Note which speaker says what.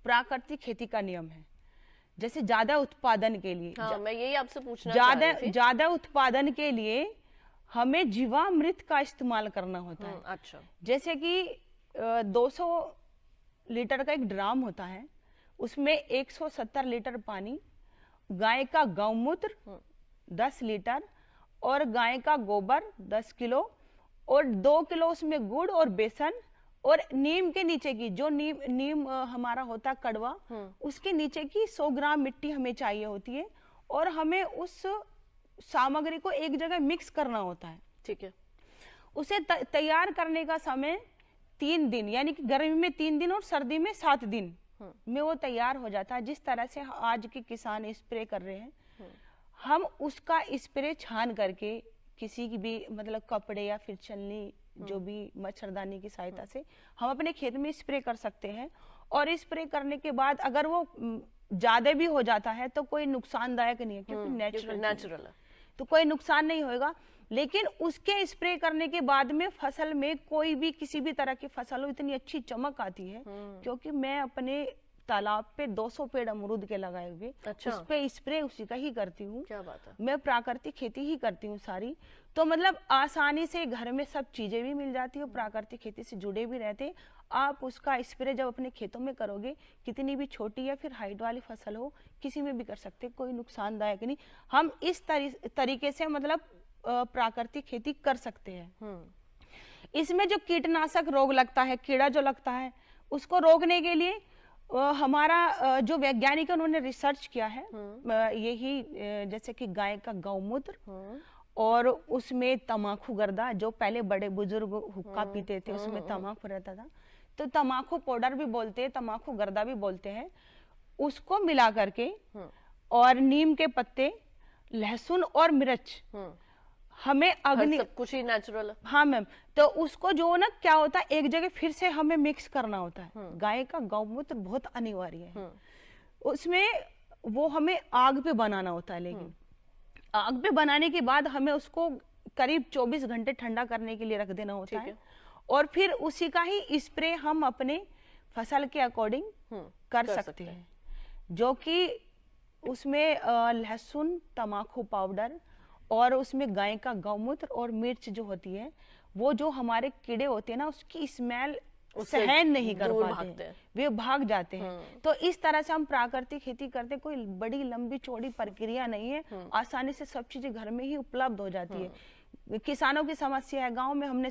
Speaker 1: प्राकृतिक खेती का नियम है। जैसे ज्यादा उत्पादन के लिए,
Speaker 2: मैं यही आपसे पूछना चाह रही थी।
Speaker 1: ज्यादा उत्पादन के लिए हमें जीवामृत का इस्तेमाल करना होता है।
Speaker 2: अच्छा।
Speaker 1: जैसे कि 200 लीटर का एक ड्राम होता है, उसमें 170 लीटर पानी, गाय का गौमूत्र 10 लीटर और गाय का गोबर 10 किलो और 2 किलो उसमें गुड़ और बेसन और नीम के नीचे की जो नीम हमारा होता है कड़वा, उसके नीचे की 100 ग्राम मिट्टी हमें चाहिए होती है और हमें उस सामग्री को एक जगह मिक्स करना होता है।
Speaker 2: ठीक है।
Speaker 1: उसे तैयार करने का समय 3 दिन, यानी कि गर्मी में 3 दिन और सर्दी में 7 दिन में वो तैयार हो जाता है। जिस तरह से आज के किसान स्प्रे कर रहे हैं, हम उसका स्प्रे छान करके किसी की भी मतलब कपड़े या फिर छलनी जो भी मच्छरदानी की सहायता से हम अपने खेत में स्प्रे कर सकते हैं। और स्प्रे करने के बाद अगर वो ज्यादा भी हो जाता है तो कोई नुकसानदायक नहीं है, क्योंकि नेचुरल है तो कोई नुकसान नहीं होगा। लेकिन उसके स्प्रे करने के बाद में फसल में कोई भी किसी भी तरह की फसल हो, इतनी अच्छी चमक आती है। क्योंकि मैं अपने तालाब पे 200 पेड़ अमरूद के लगाए हुए,
Speaker 2: अच्छा।
Speaker 1: उस पे स्प्रे उसी का ही करती हूँ।
Speaker 2: क्या बात है।
Speaker 1: मैं प्राकृतिक खेती ही करती हूँ सारी, तो मतलब आसानी से घर में सब चीजें भी मिल जाती है, प्राकृतिक खेती से जुड़े भी रहते। आप उसका स्प्रे जब अपने खेतों में करोगे, कितनी भी छोटी या फिर हाइट वाली फसल हो, किसी में भी कर सकते, कोई नुकसानदायक नहीं। हम इस तरीके से मतलब प्राकृतिक खेती कर सकते हैं। इसमें जो कीटनाशक रोग लगता है, कीड़ा जो लगता है, उसको रोकने के लिए हमारा जो वैज्ञानिक उन्होंने रिसर्च किया है, यही जैसे कि गाय का गौमूत्र और उसमें तमाकू गर्दा, जो पहले बड़े बुजुर्ग हुक्का पीते थे उसमें तमाकू रहता था, तो तमाकू पाउडर भी बोलते हैं, तमाकू गर्दा भी बोलते हैं, उसको मिला करके और नीम के पत्ते, लहसुन और मिर्च, हमें अग्नि,
Speaker 2: सब कुछ ही नेचुरल है।
Speaker 1: हाँ मैम, तो उसको जो ना क्या होता है एक जगह फिर से हमें मिक्स करना होता है। गाय का गौमूत्र बहुत अनिवार्य है। उसमें वो हमें आग पे बनाना होता है, लेकिन आग पे बनाने के बाद हमें उसको करीब 24 घंटे ठंडा करने के लिए रख देना होता है। और फिर उसी का ही स्प्रे हम अपने फसल के अकॉर्डिंग कर सकते हैं, जो कि उसमें लहसुन, तमाकू पाउडर और उसमें गाय का गौमूत्र और मिर्च जो होती है, वो जो हमारे कीड़े होते हैं ना, उसकी स्मेल सहन नहीं कर पाते, वे भाग जाते हैं। तो इस तरह से हम प्राकृतिक खेती करते, कोई बड़ी लंबी चौड़ी प्रक्रिया नहीं है, आसानी से सब चीजें घर में ही उपलब्ध हो जाती है। किसानों की समस्या है, गांव में हमने